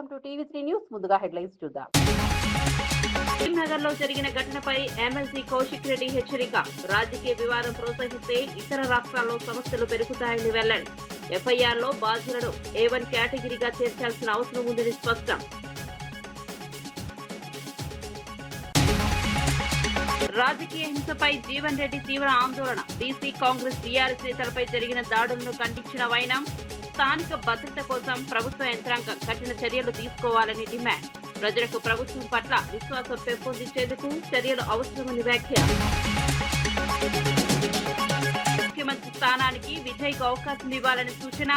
Welcome to TV three news. ముందుగా headlines చూద్దాం. నగర్ లో జరిగిన ఘటనపై ఎమ్మెల్సీ కౌశిక్ రెడ్డి హెచ్చరిక. రాజకీయ వివాదం ప్రోత్సహిస్తే ఇతర రాష్ట్రాల్లో సమస్యలు పెరుగుతాయని వెల్లడి. ఎఫ్ఐఆర్ లో బాధ్యులను A1 కేటగిరీగా చేర్చాల్సిన అవసరం ఉందని స్పష్టం. రాజకీయ హింసపై జీవన్ రెడ్డి తీవ్ర ఆందోళన. బీసీ కాంగ్రెస్ టీఆర్ఎస్ నేతలపై జరిగిన దాడులను ఖండించిన వైనం. స్థానిక భద్రత కోసం ప్రభుత్వ యంత్రాంగం కఠిన చర్యలు తీసుకోవాలని డిమాండ్. ప్రజలకు ప్రభుత్వం పట్ల విశ్వాసం పెంపొందించేందుకు చర్యలు అవసరమని వ్యాఖ్య. ముఖ్యమంత్రి స్థానానికి విజయ్కు అవకాశం ఇవ్వాలని సూచన.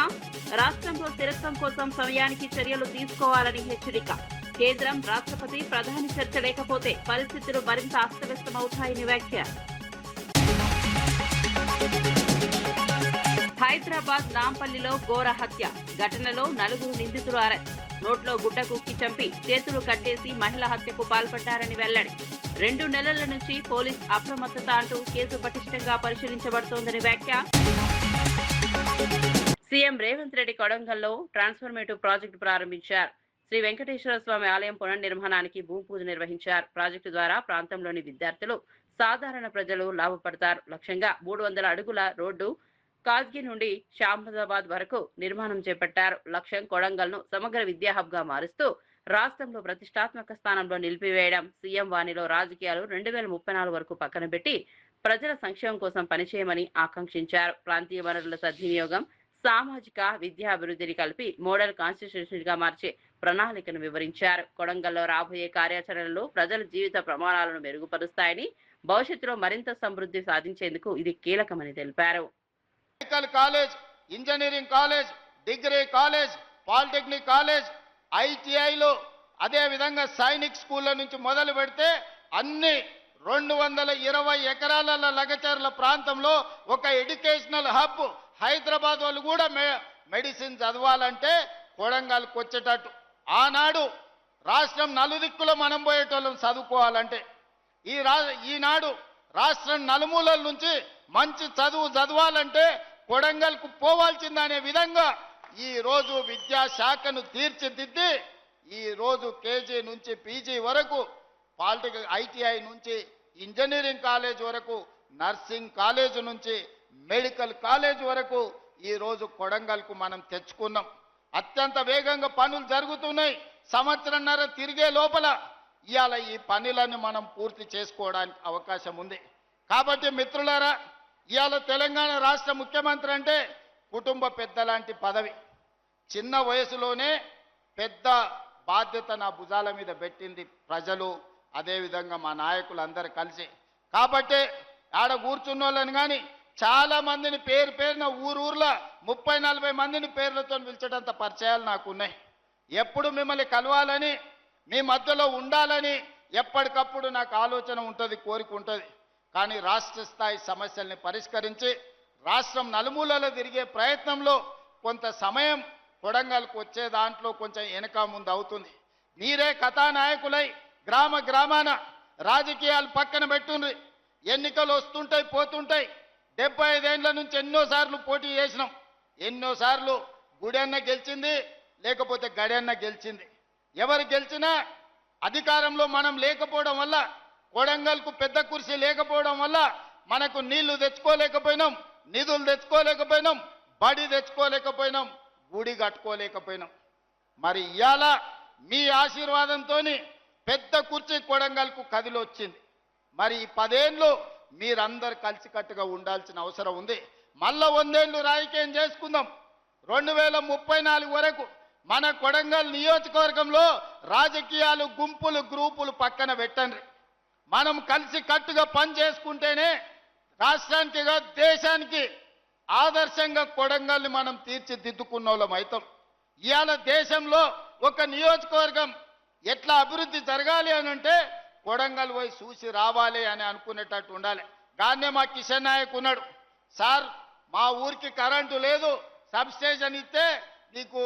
రాష్ట్రంలో స్థిరత్వం కోసం సమయానికి చర్యలు తీసుకోవాలని హెచ్చరిక. కేంద్రం, రాష్ట్రపతి, ప్రధాని చర్చ లేకపోతే పరిస్థితులు మరింత అస్తవ్యస్తమవుతాయని వ్యాఖ్య. హైదరాబాద్ నాంపల్లిలో ఘోర హత్య. ఘటనలో 4 నిందితులు అరెస్ట్. నోట్లో గుడ్డ కుక్కి చంపి చేతులు కట్టేసి మహిళ హత్యకు పాల్పడ్డారని వెల్లడి. 2 నెలల నుంచి పోలీస్ అప్రమత్తత అంటూ కేసు పటిష్టంగా పరిశీలించబడుతోందని వ్యాఖ్య. సీఎం రేవంత్ రెడ్డి కొడంగల్లో ట్రాన్స్ఫర్మేటివ్ ప్రాజెక్టు ప్రారంభించారు. శ్రీ వెంకటేశ్వర స్వామి ఆలయం పునర్నిర్మాణానికి భూమి పూజ నిర్వహించారు. ప్రాజెక్టు ద్వారా ప్రాంతంలోని విద్యార్థులు, సాధారణ ప్రజలు లాభపడతారు. లక్ష్యంగా 300 అడుగుల రోడ్డు కాజ్గి నుండి షాంబాదాబాద్ వరకు నిర్మాణం చేపట్టారు. లక్ష్యం కొడంగల్ను సమగ్ర విద్యా హబ్ గా మారుస్తూ రాష్ట్రంలో ప్రతిష్టాత్మక స్థానంలో నిలిపివేయడం. సీఎం వాణిలో రాజకీయాలు 2034 వరకు పక్కన పెట్టి ప్రజల సంక్షేమం కోసం పనిచేయమని ఆకాంక్షించారు. ప్రాంతీయ వనరుల సద్వినియోగం, సామాజిక విద్యా అభివృద్ధిని కలిపి మోడల్ కాన్స్టిట్యూషన్ గా మార్చే ప్రణాళికను వివరించారు. కొడంగల్లో రాబోయే కార్యాచరణలు ప్రజల జీవిత ప్రమాణాలను మెరుగుపరుస్తాయని, భవిష్యత్తులో మరింత సమృద్ధి సాధించేందుకు ఇది కీలకమని తెలిపారు. Medical college, engineering college, degree college, polytechnic college, ఐటీఐలు, అదే విధంగా సైనిక్ స్కూళ్ళ నుంచి మొదలు పెడితే అన్ని 220 ఎకరాల లగచర్ల ప్రాంతంలో ఒక ఎడ్యుకేషనల్ హబ్. హైదరాబాద్ వాళ్ళు కూడా మెడిసిన్ చదవాలంటే కొడంగల్కి వచ్చేటట్టు. ఆనాడు రాష్ట్రం నలుదిక్కులో మనం పోయేటోళ్ళం చదువుకోవాలంటే, ఈనాడు రాష్ట్రం నలుమూలల నుంచి మంచి చదువు చదవాలంటే కొడంగల్కు పోవాల్సిందనే విధంగా ఈ రోజు విద్యాశాఖను తీర్చిదిద్ది ఈ రోజు కేజీ నుంచి పీజీ వరకు, పాలిటెక్నిక్ ఐటీఐ నుంచి ఇంజనీరింగ్ కాలేజ్ వరకు, నర్సింగ్ కాలేజ్ నుంచి మెడికల్ కాలేజ్ వరకు ఈ రోజు కొడంగల్కు మనం తెచ్చుకున్నాం. అత్యంత వేగంగా పనులు జరుగుతున్నాయి. సంవత్సరంన్నర తిరిగే లోపల ఇవాళ ఈ పనులను మనం పూర్తి చేసుకోవడానికి అవకాశం ఉంది. కాబట్టి మిత్రులారా, ఇవాళ తెలంగాణ రాష్ట్ర ముఖ్యమంత్రి అంటే కుటుంబ పెద్ద లాంటి పదవి. చిన్న వయసులోనే పెద్ద బాధ్యత నా భుజాల మీద పెట్టింది ప్రజలు, అదేవిధంగా మా నాయకులు అందరు కలిసి. కాబట్టి ఆడ కూర్చున్న వాళ్ళని కానీ చాలా మందిని పేరున ఊర్లో 30-40 మందిని పేర్లతో పిలిచేటంత పరిచయాలు నాకు ఉన్నాయి. ఎప్పుడు మిమ్మల్ని కలవాలని, మీ మధ్యలో ఉండాలని ఎప్పటికప్పుడు నాకు ఆలోచన ఉంటుంది, కోరిక ఉంటుంది. కానీ రాష్ట్ర స్థాయి సమస్యల్ని పరిష్కరించి రాష్ట్రం నలుమూలలో తిరిగే ప్రయత్నంలో కొంత సమయం కొడంగల్కు వచ్చే దాంట్లో కొంచెం వెనక ముందు అవుతుంది. మీరే కథానాయకులై గ్రామాన రాజకీయాలు పక్కన పెట్టుండ్రి. ఎన్నికలు వస్తుంటాయి, పోతుంటాయి. 75 ఏళ్ల నుంచి ఎన్నోసార్లు పోటీ చేసినాం. ఎన్నోసార్లు గుడెన్న గెలిచింది, లేకపోతే గడెన్న గెలిచింది. ఎవరు గెలిచినా అధికారంలో మనం లేకపోవడం వల్ల, కొడంగల్కు పెద్ద కుర్చీ లేకపోవడం వల్ల మనకు నీళ్లు తెచ్చుకోలేకపోయినాం, నిధులు తెచ్చుకోలేకపోయినాం, బడి తెచ్చుకోలేకపోయినాం, గుడి కట్టుకోలేకపోయినాం. మరి ఇవాళ మీ ఆశీర్వాదంతో పెద్ద కుర్చీ కొడంగల్కు కదిలి వచ్చింది. మరి ఈ 10 ఏళ్ళు మీరందరూ కలిసికట్టుగా ఉండాల్సిన అవసరం ఉంది. మళ్ళా 100 ఏళ్ళు రాజకీయం చేసుకుందాం. 2034 వరకు మన కొడంగల్ నియోజకవర్గంలో రాజకీయాలు, గుంపులు, గ్రూపులు పక్కన పెట్టండి. మనం కలిసి కట్టుగా పని చేసుకుంటేనే రాష్ట్రానికి, దేశానికి ఆదర్శంగా కొడంగల్ని మనం తీర్చిదిద్దుకున్న వాళ్ళం అవుతాం. ఇవాళ దేశంలో ఒక నియోజకవర్గం ఎట్లా అభివృద్ధి జరగాలి అని అంటే కొడంగల్ పోయి చూసి రావాలి అని అనుకునేటట్టు ఉండాలి. గానే మా కిషన్ నాయక్ ఉన్నాడు, సార్ మా ఊరికి కరెంటు లేదు, సబ్ స్టేషన్ ఇస్తే నీకు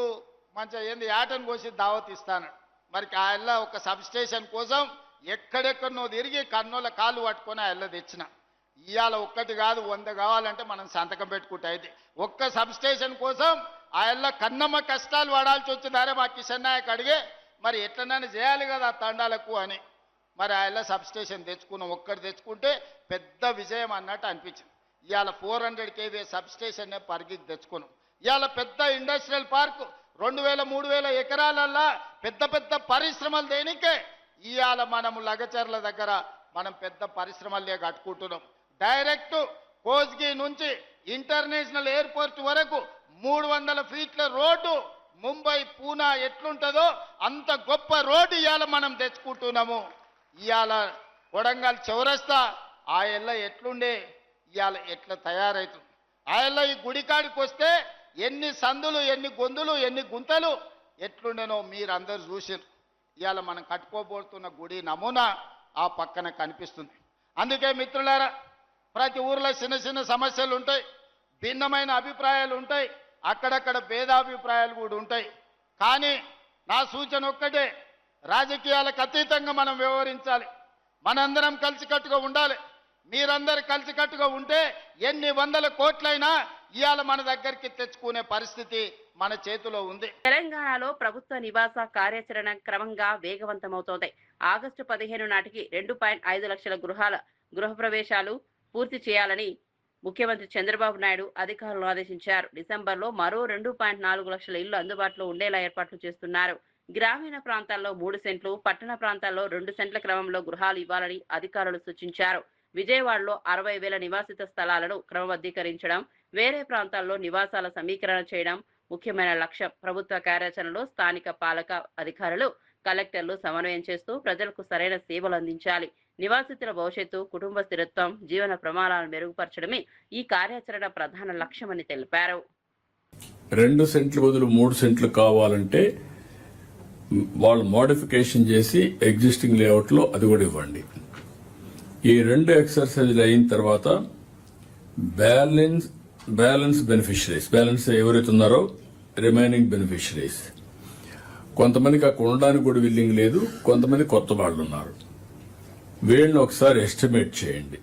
మంచిగా ఏంది యాటను కోసి దావత్ ఇస్తాను. మరి ఆయన ఒక సబ్ స్టేషన్ కోసం ఎక్కడెక్కడనో తిరిగి కన్నోళ్ళ కాళ్ళు పట్టుకొని ఆయన తెచ్చిన. ఇవాళ ఒక్కటి కాదు 100 కావాలంటే మనం సంతకం పెట్టుకుంటే అయితే ఒక్క సబ్ స్టేషన్ కోసం ఆయల్ల కన్నమ్మ కష్టాలు పడాల్సి వచ్చిందారే మా కిషన్ నాయక్ అడిగే మరి ఎట్లనైనా చేయాలి కదా ఆ తండాలకు అని. మరి ఆయల్ల సబ్స్టేషన్ తెచ్చుకున్నాం. ఒక్కటి తెచ్చుకుంటే పెద్ద విజయం అన్నట్టు అనిపించింది. ఇవాళ 400 kV సబ్స్టేషన్ పరిగికి తెచ్చుకున్నాం. ఇవాళ పెద్ద ఇండస్ట్రియల్ పార్క్ 2000-3000 ఎకరాలల్లా పెద్ద పెద్ద పరిశ్రమలు దేనికే ఇవాళ మనం లగచర్ల దగ్గర మనం పెద్ద పరిశ్రమలే కట్టుకుంటున్నాం. డైరెక్ట్ కోస్గి నుంచి ఇంటర్నేషనల్ ఎయిర్పోర్ట్ వరకు 300 ఫీట్ల రోడ్డు ముంబై పూనా ఎట్లుంటుందో అంత గొప్ప రోడ్డు ఇవాళ మనం తెచ్చుకుంటున్నాము. ఇవాళ కొడంగల్ చౌరస్తా ఆయల్ల ఎట్లుండే ఇవాళ ఎట్లా తయారవుతుంది. ఆయల్ల ఈ గుడికాడికి వస్తే ఎన్ని సందులు, ఎన్ని గొంతులు, ఎన్ని గుంతలు ఎట్లుండేనో మీరందరూ చూసారు. ఇవాళ మనం కట్టుకోబోతున్న గుడి నమూనా ఆ పక్కన కనిపిస్తుంది. అందుకే మిత్రులారా, ప్రతి ఊర్లో చిన్న చిన్న సమస్యలు ఉంటాయి, భిన్నమైన అభిప్రాయాలు ఉంటాయి, అక్కడక్కడ భేదాభిప్రాయాలు కూడా ఉంటాయి. కానీ నా సూచన ఒక్కటే, రాజకీయాలకు అతీతంగా మనం వ్యవహరించాలి. మనందరం కలిసికట్టుగా ఉండాలి. మీరందరూ కలిసికట్టుగా ఉంటే ఎన్ని వందల కోట్లైనా ఇవాళ మన దగ్గరికి తెచ్చుకునే పరిస్థితి మన చేతిలో ఉంది. తెలంగాణలో ప్రభుత్వ నివాస కార్యాచరణ క్రమంగా వేగవంతమవుతోంది. ఆగస్టు 15 నాటికి 2.5 లక్షల గృహప్రవేశాలు పూర్తి చేయాలని ముఖ్యమంత్రి చంద్రబాబు నాయుడు అధికారులను ఆదేశించారు. డిసెంబర్లో మరో 2.4 లక్షల ఇళ్లు అందుబాటులో ఉండేలా ఏర్పాట్లు చేస్తున్నారు. గ్రామీణ ప్రాంతాల్లో 3 సెంట్లు, పట్టణ ప్రాంతాల్లో 2 సెంట్ల క్రమంలో గృహాలు ఇవ్వాలని అధికారులు సూచించారు. విజయవాడలో 60,000 నివాసిత స్థలాలను క్రమబద్ధీకరించడం, వేరే ప్రాంతాల్లో నివాసాల సమీకరణ చేయడం ముఖ్యమైన లక్ష్యం. ప్రభుత్వ కార్యాచరణలో స్థానిక పాలక అధికారులు, కలెక్టర్లు సమన్వయం చేస్తూ ప్రజలకు సరైన సేవలు అందించాలి. నివాసితుల భవిష్యత్తు, కుటుంబ స్థిరత్వం, జీవన ప్రమాణాలను మెరుగుపరచడమే ఈ కార్యాచరణ ప్రధాన లక్ష్యమని తెలిపారు. 2 సెంట్లు బదులు 3 సెంట్లు కావాలంటే వాళ్ళు మోడిఫికేషన్ చేసి ఎగ్జిస్టింగ్ లేఅవుట్ లో అది కూడా ఇవ్వండి. ఈ 2 ఎక్సర్సైజ్లు అయిన తర్వాత బ్యాలెన్స్ బెనిఫిషరీస్, బ్యాలెన్స్ ఎవరైతే ఉన్నారో రిమైనింగ్ బెనిఫిషరీస్, కొంతమందికి అక్కడ ఉండడానికి కూడా విల్లింగ్ లేదు, కొంతమంది కొత్త వాళ్ళు ఉన్నారు. వీళ్ళని ఒకసారి ఎస్టిమేట్ చేయండి.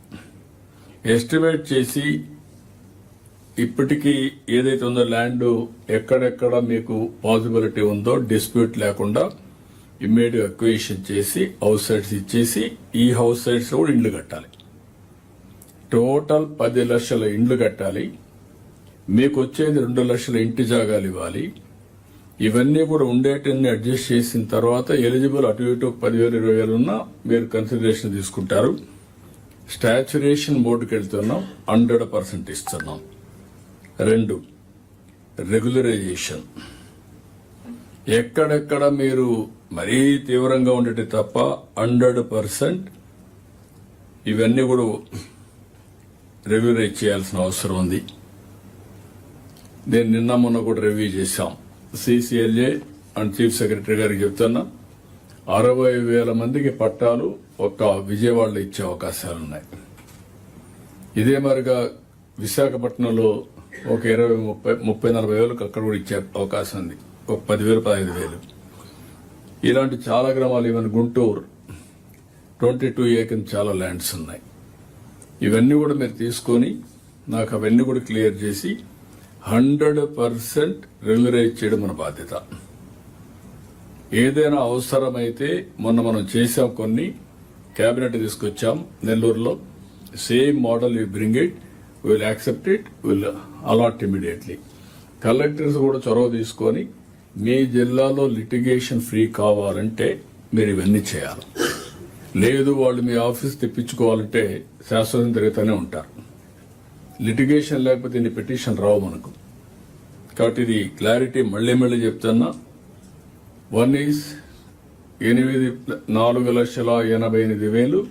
ఎస్టిమేట్ చేసి ఇప్పటికీ ఏదైతే ఉందో ల్యాండ్ ఎక్కడెక్కడ మీకు పాసిబిలిటీ ఉందో డిస్ప్యూట్ లేకుండా ఇమ్మీడియట్ అక్విజిషన్ చేసి హౌస్ సైట్స్ ఇచ్చేసి ఈ హౌస్ సైట్స్ కూడా ఇండ్లు కట్టాలి. టోటల్ 10 లక్షల ఇండ్లు కట్టాలి. మీకు వచ్చేది 2 లక్షల ఇంటి జాగాలు ఇవ్వాలి. ఇవన్నీ కూడా ఉండేటన్ని అడ్జస్ట్ చేసిన తర్వాత ఎలిజిబుల్ అటు ఇటు 10,000 20,000 ఉన్నా మీరు కన్సిడరేషన్ తీసుకుంటారు. స్టాచ్యురేషన్ బోర్డుకి వెళ్తున్నాం, 100% ఇస్తున్నాం. 2 రెగ్యులరైజేషన్, ఎక్కడెక్కడ మీరు మరీ తీవ్రంగా ఉండేటి తప్ప 100% ఇవన్నీ కూడా రెగ్యులరైజ్ చేయాల్సిన అవసరం ఉంది. నేను నిన్న మొన్న కూడా రివ్యూ చేశాం. CCLA అండ్ చీఫ్ సెక్రటరీ గారికి చెప్తున్నా, 60,000 మందికి పట్టాలు ఒక్క విజయవాడలో ఇచ్చే అవకాశాలున్నాయి. ఇదే మరిగా విశాఖపట్నంలో ఒక 20-30-40 వేలకు అక్కడ కూడా ఇచ్చే అవకాశం ఉంది. ఒక 10,000-15,000 ఇలాంటి చాలా గ్రామాలు, ఈవెన్ గుంటూరు 22 ఏకర్ చాలా ల్యాండ్స్ ఉన్నాయి. ఇవన్నీ కూడా మీరు తీసుకొని నాకు అవన్నీ కూడా క్లియర్ చేసి 100% రెగ్యులరైజ్ చేయడం మన బాధ్యత. ఏదైనా అవసరమైతే మొన్న మనం చేశాం, కొన్ని కేబినెట్ తీసుకొచ్చాం నెల్లూరులో. Same model you bring it, will accept it, will allot immediately. Collectors కూడా చొరవ తీసుకొని మీ జిల్లాలో లిటిగేషన్ ఫ్రీ కావాలంటే మీరు ఇవన్నీ చేయాలి. లేదు వాళ్ళు మీ ఆఫీస్ తెప్పించుకోవాలంటే శాశ్వతం తిరుగుతూనే ఉంటారు. లిటిగేషన్ లేకపోతే ఇన్ని పిటిషన్ రావు మనకు. కాబట్టి ఇది క్లారిటీ మళ్లీ చెప్తున్నా. 1 ఈజ్ 4,88,000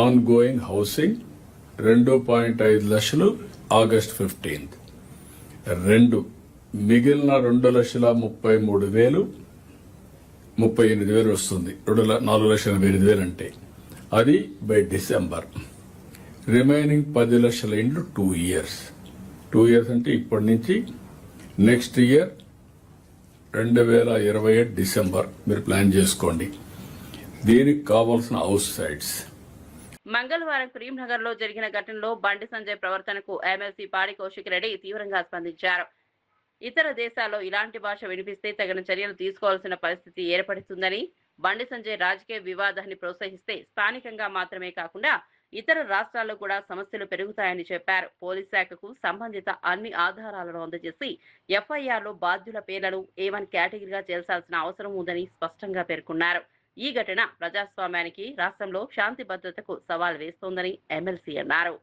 ఆన్ గోయింగ్ హౌసింగ్, 2.5 లక్షలు August 15th. 2 మిగిలిన 2,33,000 38,000 వస్తుంది. 4,88,000 అంటే అది బై డిసెంబర్. రిమైనింగ్ 10 లక్షల ఇండ్లు 2 ఇయర్స్. 2 ఇయర్స్ అంటే ఇప్పటి నుంచి నెక్స్ట్ ఇయర్ 2028 డిసెంబర్ మీరు ప్లాన్ చేసుకోండి. దీనికి కావాల్సిన హౌస్ సైట్స్. మంగళవారం కరీంనగర్ లో జరిగిన ఘటనలో బండి సంజయ్ ప్రవర్తనకు ఎమ్మెల్సీ పాడి కౌశిక్ రెడ్డి తీవ్రంగా స్పందించారు. ఇతర దేశాల్లో ఇలాంటి భాష వినిపిస్తే తగిన చర్యలు తీసుకోవాల్సిన పరిస్థితి ఏర్పడుతుందని, బండి సంజయ్ రాజకీయ వివాదాన్ని ప్రోత్సహిస్తే స్థానికంగా మాత్రమే కాకుండా ఇతర రాష్ట్రాల్లో కూడా సమస్యలు పెరుగుతాయని చెప్పారు. పోలీస్ శాఖకు సంబంధిత అన్ని ఆధారాలను అందజేసి ఎఫ్ఐఆర్లో బాధ్యుల పేర్లను A1 కేటగిరీగా చేర్చాల్సిన అవసరం ఉందని స్పష్టంగా పేర్కొన్నారు. ఈ ఘటన ప్రజాస్వామ్యానికి, రాష్ట్రంలో శాంతి భద్రతకు సవాల్ వేస్తోందని ఎమ్మెల్సీ అన్నారు.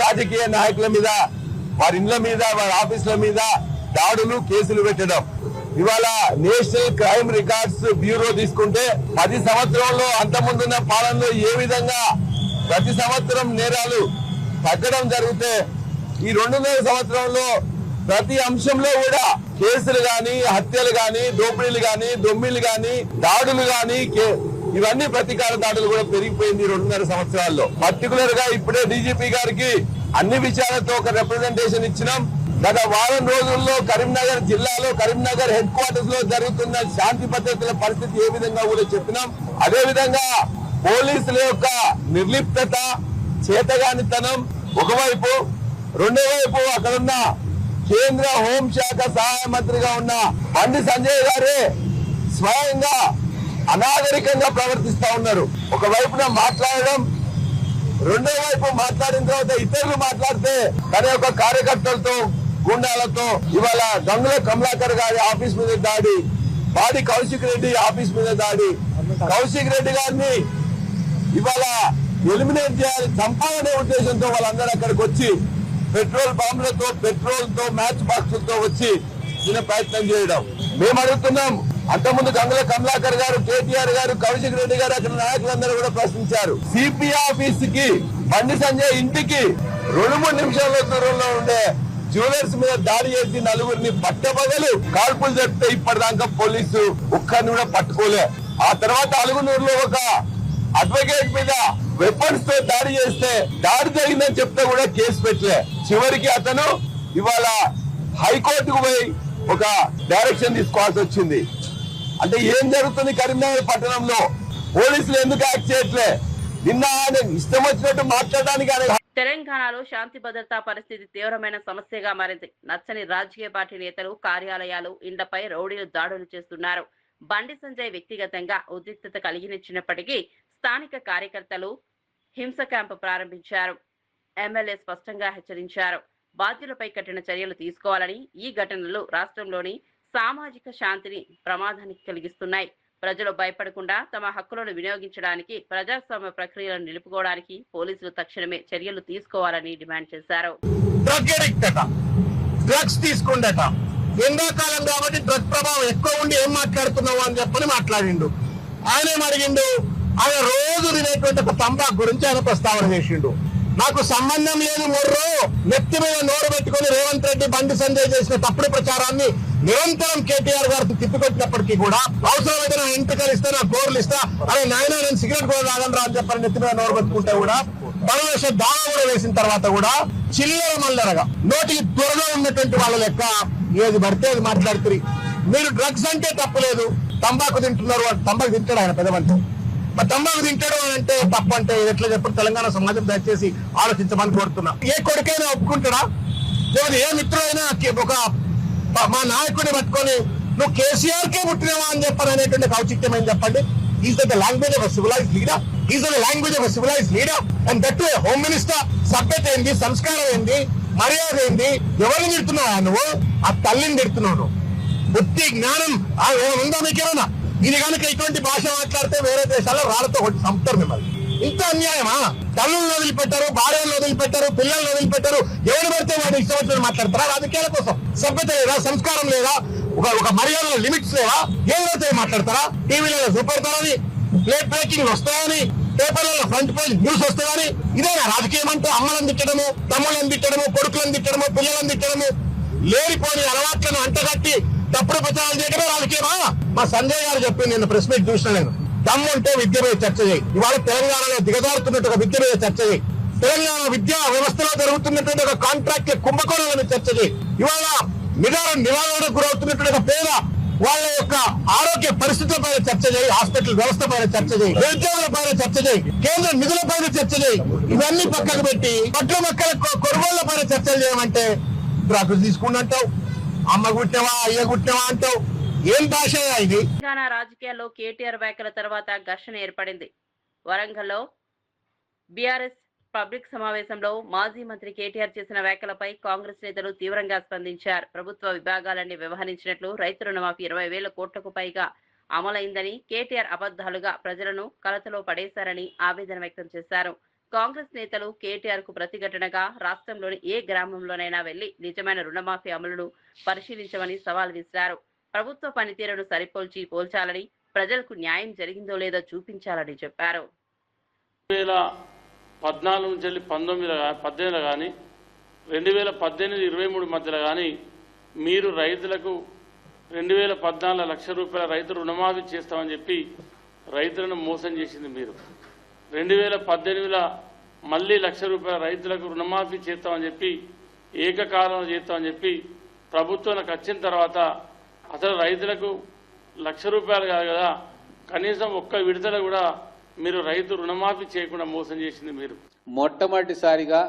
రాజకీయ నాయకుల మీద, వారి ఇండ్ల మీద, వారి ఆఫీసుల మీద దాడులు, కేసులు పెట్టడం. ఇవాళ నేషనల్ క్రైమ్ రికార్డ్స్ బ్యూరో తీసుకుంటే 10 సంవత్సరంలో అంతకుముందున్న పాలనలో ఏ విధంగా ప్రతి సంవత్సరం నేరాలు తగ్గడం జరిగితే ఈ 2.5 సంవత్సరంలో ప్రతి అంశంలో కూడా కేసులు గాని, హత్యలు గాని, దోపిడీలు గాని, దొమ్మిళ్లు గాని, దాడులు గాని, ఇవన్నీ ప్రతీకార దాడులు కూడా పెరిగిపోయింది 2.5 సంవత్సరాల్లో. పర్టికులర్ గా ఇప్పుడే డీజీపీ గారికి అన్ని విషయాలతో ఒక రిప్రజెంటేషన్ ఇచ్చినాం. గత వారం రోజుల్లో కరీంనగర్ జిల్లాలో, కరీంనగర్ హెడ్ క్వార్టర్స్ లో జరుగుతున్న శాంతి భద్రతల పరిస్థితి ఏ విధంగా కూడా చెప్పినాం. అదే విధంగా పోలీసుల యొక్క నిర్లిప్తత, చేతగానితనం ఒకవైపు, రెండో వైపు అక్కడున్న కేంద్ర హోంశాఖ సహాయ మంత్రిగా ఉన్న బండి సంజయ్ గారే స్వయంగా అనాగరికంగా ప్రవర్తిస్తా ఉన్నారు. ఒకవైపున మాట్లాడడం, రెండో వైపు మాట్లాడిన తర్వాత ఇతరులు మాట్లాడితే తన యొక్క కార్యకర్తలతో, గుండాలతో ఇవాళ గంగుల కమలాకర్ గారి ఆఫీస్ మీద దాడి, పాడి కౌశిక్ రెడ్డి ఆఫీస్ మీద దాడి, కౌశిక్ రెడ్డి గారిని ఇవాళ ఎలిమినేట్ చేయాలి, చంపాలనే ఉద్దేశంతో వాళ్ళందరూ అక్కడికి వచ్చి పెట్రోల్ బాంబులతో, పెట్రోల్ తో, మ్యాచ్ బాక్సులతో వచ్చి చిన్న ప్రయత్నం చేయడం. మేము అడుగుతున్నాం, అంతకుముందు గంగుల కమలాకర్ గారు, కేటీఆర్ గారు, కౌశిక్ రెడ్డి గారు, అక్కడ నాయకులందరూ కూడా ప్రశ్నించారు. సిపి ఆఫీస్ కి, బండి సంజయ్ ఇంటికి 2-3 నిమిషాల దూరంలో ఉండే జ్యువెలర్స్ మీద దాడి చేసి 4గురిని పట్టబగలు కాల్పులు జరిపితే ఇప్పటిదాకా పోలీసు ఒక్కరిని కూడా పట్టుకోలే. ఆ తర్వాత అలుగునూరులో ఒక అడ్వకేట్ మీద వెపన్స్ తో దాడి చేస్తే, దాడి జరిగిందని చెప్తే కూడా కేసు పెట్టలే. చివరికి అతను ఇవాళ హైకోర్టుకు పోయి ఒక డైరెక్షన్ తీసుకోవాల్సి వచ్చింది. అంటే ఏం జరుగుతుంది కరీంనగర్ పట్టణంలో? పోలీసులు ఎందుకు యాక్ట్ చేయట్లే? నిన్న ఇష్టం వచ్చినట్టు మాట్లాడడానికి తెలంగాణలో శాంతి భద్రతా పరిస్థితి తీవ్రమైన సమస్యగా మారింది. నచ్చని రాజకీయ పార్టీ నేతలు కార్యాలయాలు, ఇండ్లపై రౌడీలు దాడులు చేస్తున్నారు. బండి సంజయ్ వ్యక్తిగతంగా ఉద్రిక్తత కలిగించినప్పటికీ స్థానిక కార్యకర్తలు హింస క్యాంపు ప్రారంభించారు. ఎమ్మెల్యే స్పష్టంగా హెచ్చరించారు. బాధ్యులపై కఠిన చర్యలు తీసుకోవాలని, ఈ ఘటనలు రాష్ట్రంలోని సామాజిక శాంతిని ప్రమాదానికి కలిగిస్తున్నాయి. ప్రజలు భయపడకుండా తమ హక్కులను వినియోగించడానికి, ప్రజాస్వామ్య ప్రక్రియలను నిలుపుకోవడానికి పోలీసులు తక్షణమే చర్యలు తీసుకోవాలని డిమాండ్ చేశారు. డ్రగ్స్ తీసుకుండట, ఎండాకాలం కాబట్టి డ్రగ్ ప్రభావం ఎక్కువ ఉండి ఏం మాట్లాడుతున్నావు అని చెప్పని మాట్లాడిండు. ఆయన ఏమడిగిండు, ఆయన రోజు తినేటువంటి ఒక తంబాకు గురించి ఆయన ప్రస్తావన చేసిండు. నాకు సంబంధం లేదు మొర్రో, నెత్తి మీద నోరు పెట్టుకుని రేవంత్ రెడ్డి, బండి సంజయ్ చేసిన తప్పుడు ప్రచారాన్ని నిరంతరం కేటీఆర్ గారికి తిప్పికొట్టినప్పటికీ కూడా, అవసరమైతే నా ఎంపికలు ఇస్తా, నా గోర్లు ఇస్తా, అదే నాయన నేను సిగరెట్ కూడా తాగను అని చెప్పని నెత్తి మీద నోరు పెట్టుకుంటే కూడా, పరవేశ దావా కూడా వేసిన తర్వాత కూడా చిల్లర మల్లరగా నోటికి త్వరగా ఉన్నటువంటి వాళ్ళ లెక్క ఏది పడితే అది మాట్లాడుతుంది. మీరు డ్రగ్స్ అంటే తప్పులేదు, తంబాకు తింటున్నారు, తంబాకు తింటాడు ఆయన పెద్దమంటే, తంబాకు తింటాడు అని అంటే తప్పు అంటే ఎట్లా చెప్పు? తెలంగాణ సమాజం దయచేసి ఆలోచించమని కోరుతున్నా. ఏ కొడుకైనా ఒప్పుకుంటాడా? లేదా ఏ మిత్రుడైనా ఒక మా నాయకుడిని పట్టుకొని నువ్వు కేసీఆర్ కే పుట్టినవా అని చెప్పని అనేటువంటి ఔచిత్యం ఏం చెప్పండి? Is the language of civilized leader, is the language of civilized leader. And that home minister సభ్యత ఏంది, సంస్కారం ఏంది, మర్యాద ఏంది? ఎవరిని తిడుతున్నావా నువ్వు? ఆ తల్లిని తిడుతున్నావు. బుద్ధి జ్ఞానం ఉందా మీకేమన్నా? ఇది కనుక ఇటువంటి భాష మాట్లాడితే వేరే దేశాల్లో రాళ్లతో చంపుతారు మిమ్మల్ని. ఇంత అన్యాయమా? తల్లులను వదిలిపెట్టారు, భార్యలను వదిలిపెట్టారు, పిల్లలను వదిలిపెట్టారు, ఎవరు పడితే వాడు ఇష్టం వచ్చినట్టు మాట్లాడతారా? రాజకీయాల కోసం సభ్యత లేదా, సంస్కారం లేదా, ఒక మర్యాదల లిమిట్స్ లేవా? ఏదైతే మాట్లాడతారా? టీవీలలో చూపెడతారని, ప్లేట్ బ్రేకింగ్ వస్తాయని, పేపర్లలో ఫ్రంట్ పేజ్ న్యూస్ వస్తాయని. ఇదేనా రాజకీయం అంటే? అమ్మలను తిట్టడము, తమ్ముళ్ళని తిట్టడము, కొడుకులను తిట్టడము, పిల్లలను తిట్టడము, లేనిపోని అలవాట్లను అంటగట్టి తప్పుడు ప్రచారాలు చేయడమే రాజకీయమా? మా సంజయ్ గారు చెప్పింది నిన్న ప్రెస్ మీట్ చూసిన నేను. దమ్ముంటే విద్య మీద చర్చ చేయి. ఇవాళ తెలంగాణలో దిగజారుతున్నట్టు ఒక విద్య మీద చర్చ చేయి. తెలంగాణ విద్యా వ్యవస్థలో జరుగుతున్నటువంటి ఒక కాంట్రాక్ట్ కుంభకోణాల మీద చర్చ చేయి. ఇవాళ నివారణకు గురవుతున్నటువంటి ఒక పేద వాళ్ళ యొక్క ఆరోగ్య పరిస్థితుల పైన చర్చ చేయి, హాస్పిటల్ వ్యవస్థ పైన చర్చ చేయి, నిరుద్యోగుల పైన చర్చ చేయి, కేంద్ర నిధుల పైన చర్చ చేయి. ఇవన్నీ పక్కకు పెట్టి పట్ల మొక్కల కొనుగోళ్ల పైన చర్చలు చేయమంటే డ్రగ్స్ తీసుకుంటావు, అమ్మ గుట్టినవా అయ్య గుట్టినవా అంటావు. ఏం భాష ఇది? తెలంగాణ రాజకీయాల్లో కేటీఆర్ వ్యాఖ్యల తర్వాత ఘర్షణ ఏర్పడింది. వరంగల్లో బీఆర్ఎస్ పబ్లిక్ సమావేశంలో మాజీ మంత్రి కేటీఆర్ చేసిన వ్యాఖ్యలపై కాంగ్రెస్ నేతలు తీవ్రంగా స్పందించారు. ప్రభుత్వ విభాగాలన్నీ వ్యవహరించినట్లు రైతు రుణమాఫీ 20,000 కోట్లకు పైగా అమలైందని, కేటీఆర్ అబద్ధాలుగా ప్రజలను కలతలో పడేశారని ఆవేదన వ్యక్తం చేశారు. కాంగ్రెస్ నేతలు కేటీఆర్ కు ప్రతిఘటనగా రాష్ట్రంలోని ఏ గ్రామంలోనైనా వెళ్లి నిజమైన రుణమాఫీ అమలును పరిశీలించమని సవాల్ విసిరారు. ప్రభుత్వ పనితీరును పోల్చాలని, ప్రజలకు న్యాయం జరిగిందో లేదో చూపించాలని చెప్పారు. 2014 నుంచి 18 కానీ 2018-23 మధ్యలో కానీ మీరు రైతులకు 2014 లక్షల రూపాయల రైతు రుణమాఫీ చేస్తామని చెప్పి రైతులను మోసం చేసింది మీరు. 2018లో మళ్ళీ 1 లక్ష రూపాయల రైతులకు రుణమాఫీ చేస్తామని చెప్పి ఏకకాలంలో చేస్తామని చెప్పి ప్రభుత్వానికి వచ్చిన తర్వాత అసలు రైతులకు 1 లక్ష రూపాయలు కాదు కదా, కనీసం ఒక్క విడతల కూడా మీరు రైతు రుణమాఫీ చేయకుండా మోసం చేసింది మీరు. మొట్టమొదటిసారిగా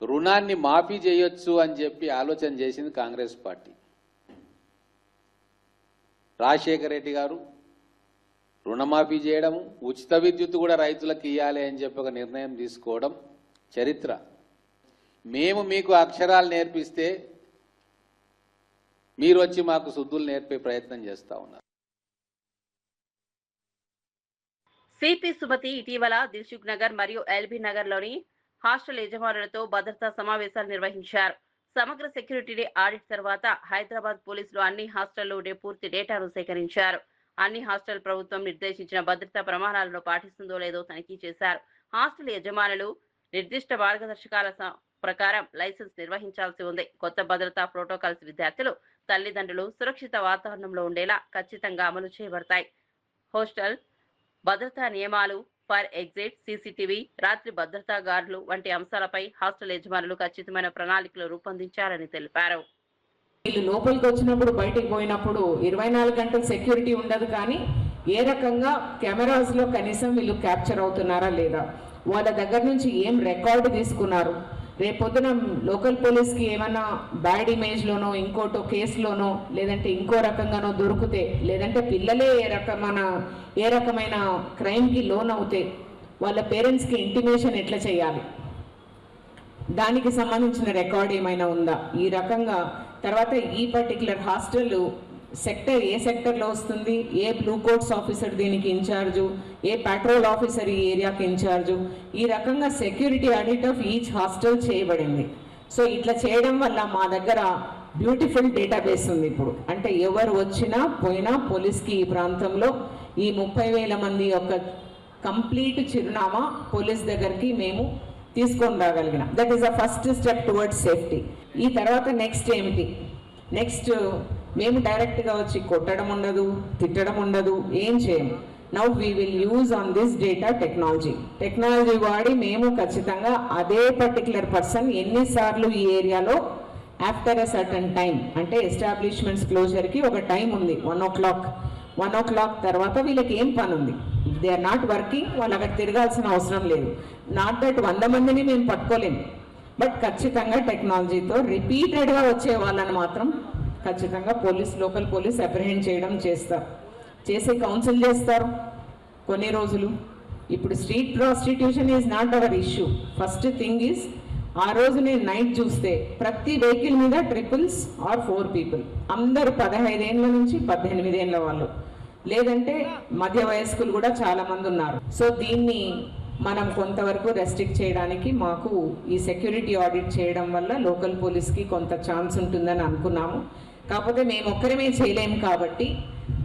రుణాన్ని మాఫీ చేయొచ్చు అని చెప్పి ఆలోచన చేసింది కాంగ్రెస్ పార్టీ. రాజశేఖర రెడ్డి గారు రుణమాఫీ చేయడం, ఉచిత విద్యుత్ కూడా రైతులకు ఇవ్వాలి అని చెప్పి ఒక నిర్ణయం తీసుకోవడం చరిత్ర. మేము మీకు అక్షరాలు నేర్పిస్తే మీరు వచ్చి మాకు శుద్ధులు నేర్పే ప్రయత్నం చేస్తా ఉన్నారు. సిపి సుమతి ఇటీవల దిల్సుఖ్ నగర్ మరియు ఎల్బీ నగర్ లోని హాస్టల్ యజమానులతో భద్రతా సమావేశాలు నిర్వహించారు. సమగ్ర సెక్యూరిటీ ఆడిట్ తర్వాత హైదరాబాద్ పోలీసులు అన్ని హాస్టల్లో పూర్తి డేటాను సేకరించారు. అన్ని హాస్టల్ ప్రభుత్వం నిర్దేశించిన భద్రతా ప్రమాణాలను పాటిస్తుందో లేదో తనిఖీ చేశారు. హాస్టల్ యజమానులు నిర్దిష్ట మార్గదర్శకాల ప్రకారం లైసెన్స్ నిర్వహించాల్సి ఉంది. కొత్త భద్రతా ప్రోటోకాల్స్ విద్యార్థులు, తల్లిదండ్రులు సురక్షిత వాతావరణంలో ఉండేలా ఖచ్చితంగా అమలు చేయబడతాయి. హాస్టల్ భద్రతా నియమాలు, ఫైర్ ఎగ్జిట్, సీసీటీవీ, రాత్రి భద్రతా గార్డులు వంటి అంశాలపై హాస్టల్ యజమానులు ఖచ్చితమైన ప్రణాళికలు రూపొందించాలని తెలిపారు. వీళ్ళు లోపలికి వచ్చినప్పుడు బయటికి పోయినప్పుడు 24 గంటలు సెక్యూరిటీ ఉండదు, కానీ ఏ రకంగా కెమెరాస్లో కనీసం వీళ్ళు క్యాప్చర్ అవుతున్నారా లేదా, వాళ్ళ దగ్గర నుంచి ఏం రికార్డు తీసుకున్నారు, రేపొద్దున లోకల్ పోలీస్కి ఏమైనా బ్యాడ్ ఇమేజ్లోనో ఇంకోటో కేసులోనో లేదంటే ఇంకో రకంగానో దొరికితే, లేదంటే పిల్లలే ఏ రకమైన క్రైమ్కి లోన్ అవుతే వాళ్ళ పేరెంట్స్కి ఇంటిమేషన్ ఎట్లా చేయాలి, దానికి సంబంధించిన రికార్డ్ ఏమైనా ఉందా, ఈ రకంగా. తర్వాత ఈ పర్టికులర్ హాస్టల్ సెక్టర్ ఏ సెక్టర్లో వస్తుంది, ఏ బ్లూ కోట్స్ ఆఫీసర్ దీనికి ఇన్ఛార్జు, ఏ పెట్రోల్ ఆఫీసర్ ఈ ఏరియాకి ఇన్ఛార్జు, ఈ రకంగా security audit of each hostel చేయబడింది. సో ఇట్లా చేయడం వల్ల మా దగ్గర బ్యూటిఫుల్ డేటాబేస్ ఉంది ఇప్పుడు. అంటే ఎవరు వచ్చినా పోయినా పోలీస్కి ఈ ప్రాంతంలో ఈ 30,000 మంది యొక్క కంప్లీట్ చిరునామా పోలీస్ దగ్గరికి మేము తీసుకొని రాగలిగిన. That is the first step towards safety. ఈ తర్వాత నెక్స్ట్ ఏమిటి, నెక్స్ట్ మేము డైరెక్ట్గా వచ్చి కొట్టడం ఉండదు, తిట్టడం ఉండదు, ఏం చేయము. Now we will use on this data technology వాడి మేము ఖచ్చితంగా అదే పర్టికులర్ పర్సన్ ఎన్నిసార్లు ఈ ఏరియాలో ఆఫ్టర్ ఎ సర్టన్ టైం, అంటే ఎస్టాబ్లిష్మెంట్స్ క్లోజర్కి ఒక టైం ఉంది, 1 o'clock తర్వాత వీళ్ళకి ఏం పని ఉంది, if they are not working వాళ్ళు అక్కడ తిరగాల్సిన అవసరం లేదు. నాట్ దట్ 100 మందిని మేము పట్టుకోలేము, బట్ ఖచ్చితంగా టెక్నాలజీతో రిపీటెడ్గా వచ్చే వాళ్ళని మాత్రం ఖచ్చితంగా లోకల్ పోలీస్ అప్రిహెండ్ చేయడం చేసి కౌన్సిల్ చేస్తారు కొన్ని రోజులు. ఇప్పుడు street prostitution is not our issue. First thing is ఆ రోజు నేను నైట్ చూస్తే ప్రతి వెహికల్ మీద ట్రిపుల్స్ ఆర్ 4 పీపుల్, అందరూ 15 ఏళ్ళ నుంచి 18 ఏళ్ళ వాళ్ళు, లేదంటే మధ్య వయస్కులు కూడా చాలా మంది ఉన్నారు. సో దీన్ని మనం కొంతవరకు రెస్ట్రిక్ట్ చేయడానికి మాకు ఈ సెక్యూరిటీ ఆడిట్ చేయడం వల్ల లోకల్ పోలీస్కి కొంత ఛాన్స్ ఉంటుందని అనుకున్నాము. కాకపోతే మేము ఒక్కరమే చేయలేము కాబట్టి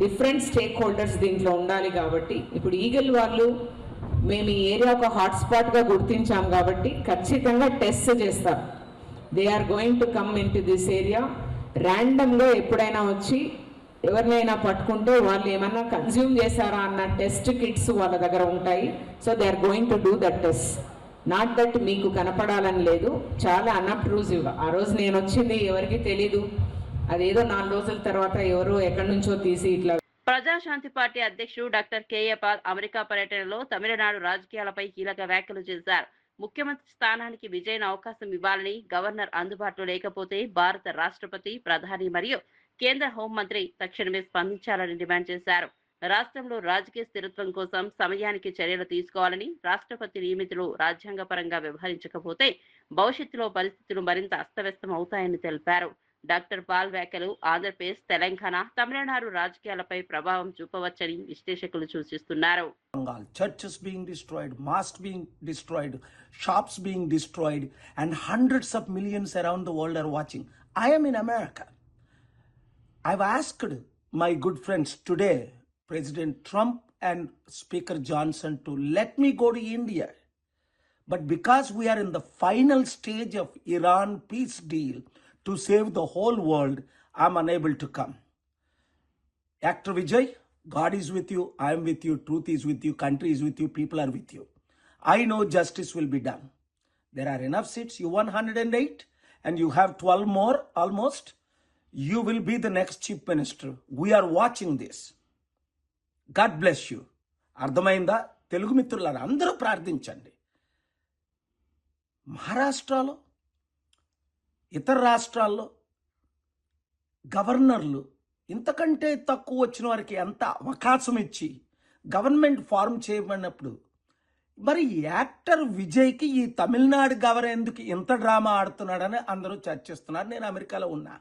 డిఫరెంట్ స్టేక్ హోల్డర్స్ దీంట్లో ఉండాలి. కాబట్టి ఇప్పుడు ఈగల్ వాళ్ళు మేము ఈ ఏరియా ఒక హాట్స్పాట్గా గుర్తించాం కాబట్టి ఖచ్చితంగా టెస్ట్ చేస్తారు. They are going to come in to this area. ర్యాండమ్గా ఎప్పుడైనా వచ్చి ఎవరినైనా పట్టుకుంటే వాళ్ళు ఏమన్నా కన్జ్యూమ్ చేశారా అన్న టెస్ట్ కిట్స్ వాళ్ళ దగ్గర ఉంటాయి. So they are going to do that test. Not that మీకు కనపడాలని లేదు, చాలా అన్అబ్ట్రూజివ్గా. ఆ రోజు నేను వచ్చింది ఎవరికి తెలీదు, అదేదో 4 రోజుల తర్వాత ఎవరో ఎక్కడి నుంచో తీసి ఇట్లా. ప్రజాశాంతి పార్టీ అధ్యక్షుడు డాక్టర్ కేఏ పాల్ అమెరికా పర్యటనలో తమిళనాడు రాజకీయాలపై కీలక వ్యాఖ్యలు చేశారు. ముఖ్యమంత్రి స్థానానికి విజయన్ అవకాశం ఇవ్వాలని, గవర్నర్ అందుబాటులో లేకపోతే భారత రాష్ట్రపతి, ప్రధాని మరియు కేంద్ర హోంమంత్రి తక్షణమే స్పందించాలని డిమాండ్ చేశారు. రాష్ట్రంలో రాజకీయ స్థిరత్వం కోసం సమయానికి చర్యలు తీసుకోవాలని, రాష్ట్రపతి నియమితులు రాజ్యాంగపరంగా వ్యవహరించకపోతే భవిష్యత్తులో పరిస్థితులు మరింత అస్తవ్యస్తం అవుతాయని తెలిపారు. డాక్టర్ పాల్ వ్యాఖ్యలు ఆంధ్రప్రదేశ్, తెలంగాణ, తమిళనాడు రాజకీయాలపై ప్రభావం చూపవచ్చని విశ్లేషకులు సూచిస్తున్నారు. Churches being destroyed, mosques being destroyed, shops being destroyed, and hundreds of millions around the world are watching. I am in America. I've asked my good friends today, President Trump and Speaker Johnson, to let me go to India. But because we are in the final stage of Iran peace deal to save the whole world, I'm unable to come. Actor Vijay, God is with you, I am with you, truth is with you, country is with you, people are with you. I know justice will be done. There are enough seats. You won 108 and you have 12 more almost. You will be the next chief minister. We are watching this. God bless you. అర్థమైందా? తెలుగు మిత్రులారా అందరూ ప్రార్థించండి. మహారాష్ట్రలో, ఇతర రాష్ట్రాల్లో గవర్నర్లు ఇంతకంటే తక్కువ వచ్చిన వారికి ఎంత అవకాశం ఇచ్చి గవర్నమెంట్ ఫార్మ్ చేయబడినప్పుడు మరి యాక్టర్ విజయ్కి ఈ తమిళనాడు గవర్నర్ ఎందుకు ఇంత డ్రామా ఆడుతున్నాడని అందరూ చర్చిస్తున్నారు. నేను అమెరికాలో ఉన్నా.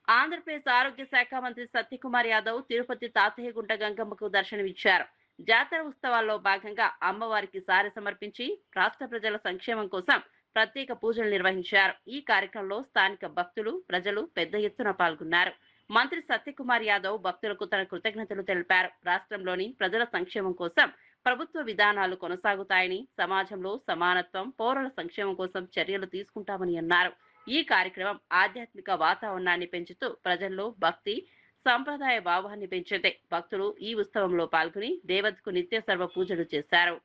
ఆంధ్రప్రదేశ్ ఆరోగ్య శాఖ మంత్రి సత్యకుమార్ యాదవ్ తిరుపతి తాతయ్యగుంట గంగమ్మకు దర్శనమిచ్చారు. జాతర ఉత్సవాల్లో భాగంగా అమ్మవారికి సారె సమర్పించి రాష్ట్ర ప్రజల సంక్షేమం కోసం ప్రత్యేక పూజలు నిర్వహించారు. ఈ కార్యక్రమంలో స్థానిక భక్తులు, ప్రజలు పెద్ద ఎత్తున పాల్గొన్నారు. మంత్రి సత్యకుమార్ యాదవ్ భక్తులకు తన కృతజ్ఞతలు తెలిపారు. రాష్ట్రంలోని ప్రజల సంక్షేమం కోసం ప్రభుత్వ విధానాలు కొనసాగుతాయని, సమాజంలో సమానత్వం, పౌరుల సంక్షేమం కోసం చర్యలు తీసుకుంటామని అన్నారు. ఈ కార్యక్రమం ఆధ్యాత్మిక వాతావరణాన్ని పెంచుతూ ప్రజల్లో భక్తి, సంప్రదాయ భావాన్ని పెంచింది. భక్తులు ఈ ఉత్సవంలో పాల్గొని దేవతకు నిత్య సర్వ పూజలు చేశారు.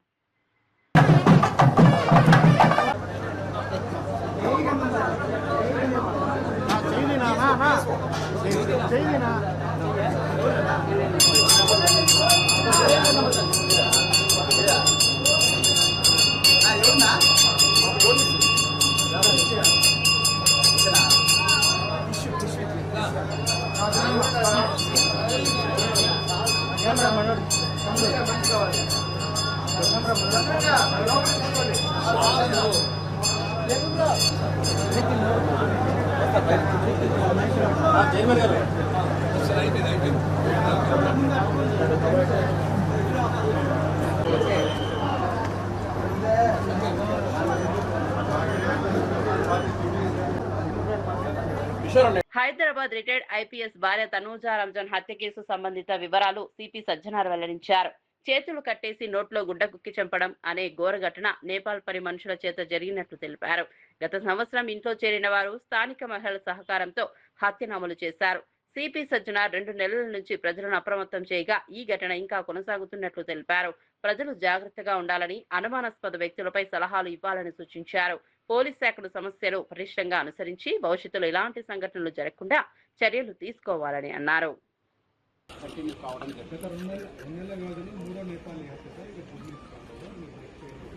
హైదరాబాద్ రిటైర్డ్ ఐపీఎస్ భార్య తనూజా రంజన్ హత్య కేసు సంబంధిత వివరాలు సిపి సజ్జనార్ వెల్లడించారు. చేతులు కట్టేసి నోట్లో గుడ్డ కుక్కి చంపడం అనే ఘోర ఘటన నేపాల్ పరి మనుషుల చేత జరిగినట్లు తెలిపారు. గత సంవత్సరం ఇంట్లో చేరిన వారు స్థానిక మహిళల సహకారంతో హత్యను అమలు చేశారు. సిపి సజ్జనార్ 2 నెలల నుంచి ప్రజలను అప్రమత్తం చేయగా ఈ ఘటన ఇంకా కొనసాగుతున్నట్లు తెలిపారు. ప్రజలు జాగ్రత్తగా ఉండాలని, అనుమానాస్పద వ్యక్తులపై సలహాలు ఇవ్వాలని సూచించారు. పోలీస్ శాఖలు సమస్యలు పటిష్టంగా అనుసరించి భవిష్యత్తులో ఇలాంటి సంఘటనలు జరగకుండా చర్యలు తీసుకోవాలని అన్నారు.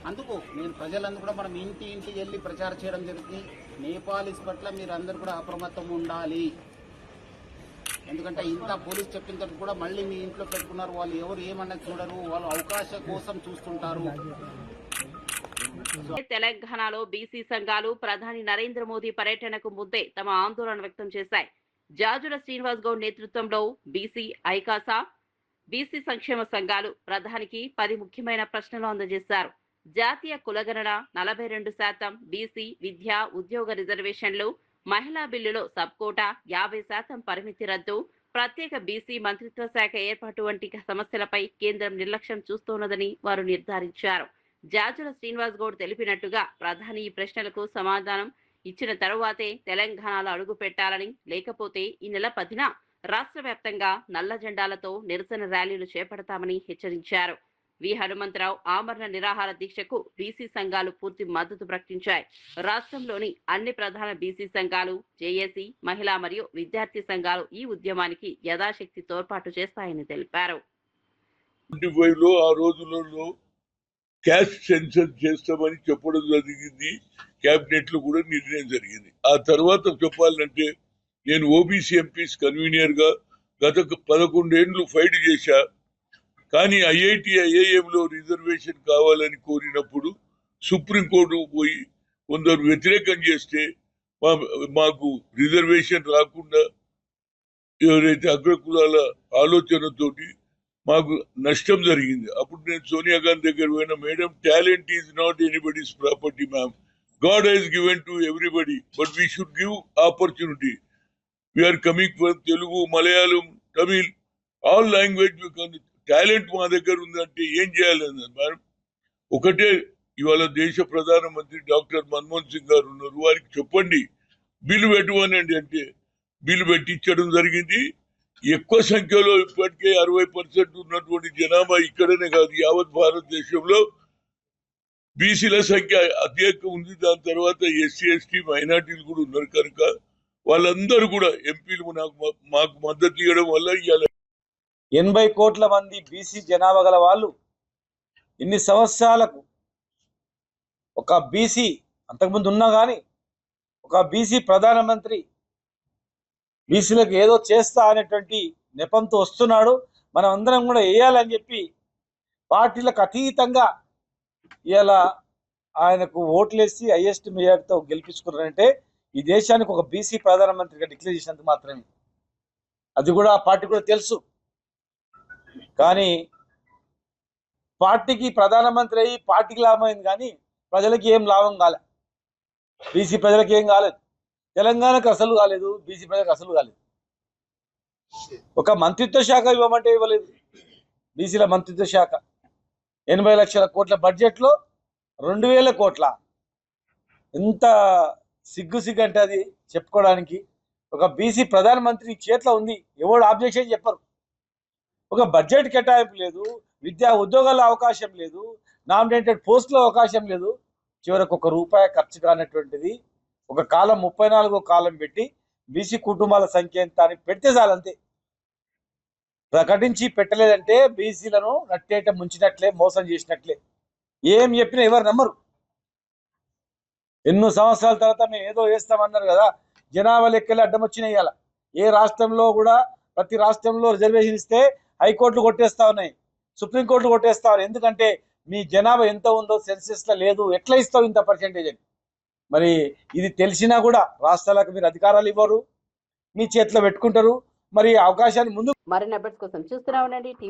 అందుకు నేను ప్రజలందరూ కూడా మనం ఇంటికి వెళ్ళి ప్రచారం చేయడం జరుగుతుంది. నేపాలీస్ పట్ల మీరు అందరూ కూడా అప్రమత్తం ఉండాలి. ఎందుకంటే ఇంత పోలీస్ చెప్పిన తర్వాత కూడా మళ్ళీ మీ ఇంట్లో పెట్టుకున్నారు. వాళ్ళు ఎవరు ఏమన్నా చూడరు, వాళ్ళు అవకాశం కోసం చూస్తుంటారు. తెలంగాణలో బీసీ సంఘాలు ప్రధాని నరేంద్ర మోదీ పర్యటనకు ముందే తమ ఆందోళన వ్యక్తం చేశాయి. జాజుల శ్రీనివాస్ గౌడ్ నేతృత్వంలో బీసీ, ఐకాసా, బీసీ సంక్షేమ సంఘాలు ప్రధానికి 10 ముఖ్యమైన ప్రశ్నలు అందజేశారు. జాతీయ కులగణన, 42%, బీసీ విద్య, ఉద్యోగ రిజర్వేషన్లు, మహిళా బిల్లులో సబ్ కోటా, 50% పరిమితి రద్దు, ప్రత్యేక బీసీ మంత్రిత్వ శాఖ ఏర్పాటు వంటి సమస్యలపై కేంద్రం నిర్లక్ష్యం చూస్తోన్నదని వారు నిర్ధారించారు. జాజుల శ్రీనివాస్ గౌడ్ తెలిపినట్టుగా ప్రధాని ఈ ప్రశ్నలకు సమాధానం ఇచ్చిన తరువాతే తెలంగాణలో అడుగు పెట్టాలని, లేకపోతే ఈ నెల 10న రాష్ట్ర వ్యాప్తంగా నల్ల జెండాలతో నిరసన ర్యాలీలు చేపడతామని హెచ్చరించారు. వి హనుమంతరావు ఆమరణ నిరాహార దీక్షకు బీసీ సంఘాలు పూర్తి మద్దతు ప్రకటించాయి. రాష్ట్రంలోని అన్ని ప్రధాన బీసీ సంఘాలు, జేఏసీ, మహిళా మరియు విద్యార్థి సంఘాలు ఈ ఉద్యమానికి యథాశక్తి తోడ్పాటు చేస్తాయని తెలిపారు. ఆ రోజులలో క్యాస్ట్ సెన్సస్ చేస్తామని చెప్పడం జరిగింది. కేబినెట్ లో కూడా నిర్ణయం జరిగింది. ఆ తర్వాత చెప్పాలంటే నేను ఓబీసీ ఎంపీస్ కన్వీనర్ గా గత 11 ఏళ్ళు ఫైట్ చేశా. కానీ ఐఐటి ఐఐఎం లో రిజర్వేషన్ కావాలని కోరినప్పుడు సుప్రీంకోర్టు పోయి కొందరు వ్యతిరేకం చేస్తే మాకు రిజర్వేషన్ రాకుండా ఎవరైతే అగ్రకులాల ఆలోచనతోటి మాకు నష్టం జరిగింది. అప్పుడు నేను సోనియా గాంధీ దగ్గర పోయిన, madam talent is not anybody's property ma'am, God has given to everybody but we should give opportunity. We are coming from Telugu, Malayalam, Tamil, all language. Talent మా దగ్గర ఉందంటే ఏం చేయాలన్నది మేడం. ఒకటే, ఇవాళ దేశ ప్రధానమంత్రి డాక్టర్ మన్మోహన్ సింగ్ గారు ఉన్నారు, వారికి చెప్పండి బిల్లు పెట్టమనండి అంటే బిల్లు పెట్టించడం జరిగింది. ఎక్కువ సంఖ్యలో ఇప్పటికే 60% ఉన్నటువంటి జనాభా ఇక్కడనే కాదు యావత్ భారతదేశంలో బీసీల సంఖ్య అత్యధిక ఉంది. దాని తర్వాత ఎస్సీ ఎస్టీ మైనార్టీలు కూడా ఉన్నారు కనుక వాళ్ళందరూ కూడా ఎంపీలు మాకు మద్దతు ఇవ్వడం వల్ల ఇవాళ 80 కోట్ల మంది బీసీ జనాభా గల వాళ్ళు ఇన్ని సంవత్సరాలకు ఒక బీసీ అంతకుముందు ఉన్నా కానీ ఒక బీసీ ప్రధానమంత్రి బీసీలకు ఏదో చేస్తా అనేటువంటి నెపంతో వస్తున్నాడు. మనం అందరం కూడా వేయాలని చెప్పి పార్టీలకు అతీతంగా ఇలా ఆయనకు ఓట్లేసి హైయెస్ట్ మెజార్టీతో గెలిపించుకున్నారంటే ఈ దేశానికి ఒక బీసీ ప్రధానమంత్రిగా డిక్లేర్ చేసినందుకు మాత్రమే. అది కూడా ఆ పార్టీ కూడా తెలుసు. కానీ పార్టీకి ప్రధానమంత్రి అయ్యి పార్టీకి లాభం అయింది కానీ ప్రజలకి ఏం లాభం కాలే. బీసీ ప్రజలకు ఏం కాలేదు, తెలంగాణకు అసలు కాలేదు, బీసీ ప్రజలకు అసలు కాలేదు. ఒక మంత్రిత్వ శాఖ ఇవ్వమంటే ఇవ్వలేదు. బీసీల మంత్రిత్వ శాఖ 80 లక్షల కోట్ల బడ్జెట్లో 2000 కోట్ల. ఎంత సిగ్గు అంటే అది చెప్పుకోవడానికి. ఒక బీసీ ప్రధానమంత్రి చేతిలో ఉంది, ఎవడు ఆబ్జెక్షన్ చెప్పరు. ఒక బడ్జెట్ కేటాయింపు లేదు, విద్యా ఉద్యోగాల అవకాశం లేదు, నామినేటెడ్ పోస్టుల అవకాశం లేదు. చివరకు ₹1 ఖర్చు కానటువంటిది ఒక కాలం 34వ కాలం పెట్టి బీసీ కుటుంబాల సంఖ్య ఎంత అని పెడితే చాలంతే. ప్రకటించి పెట్టలేదంటే బీసీలను నట్టేట ముంచినట్లే, మోసం చేసినట్లే. ఏం చెప్పినా ఎవరు నమ్మరు. ఎన్నో సంవత్సరాల తర్వాత మేము ఏదో వేస్తామన్నారు కదా, జనాభా లెక్కలు అడ్డం వచ్చినాయి. ఇవాళ ఏ రాష్ట్రంలో కూడా ప్రతి రాష్ట్రంలో రిజర్వేషన్ ఇస్తే హైకోర్టులు కొట్టేస్తా ఉన్నాయి, సుప్రీంకోర్టులు కొట్టేస్తా ఉన్నాయి. ఎందుకంటే మీ జనాభా ఎంత ఉందో సెన్సెస్లో లేదు, ఎట్లా ఇస్తావు ఇంత పర్సెంటేజ్ అని. మరి ఇది తెలిసినా కూడా రాష్ట్రాలకు మీరు అధికారాలు ఇవ్వరు, మీ చేతిలో పెట్టుకుంటారు. మరి అవకాశాన్ని ముందు మరిన్ని అప్డేట్స్ కోసం చూస్తూనే ఉండండి.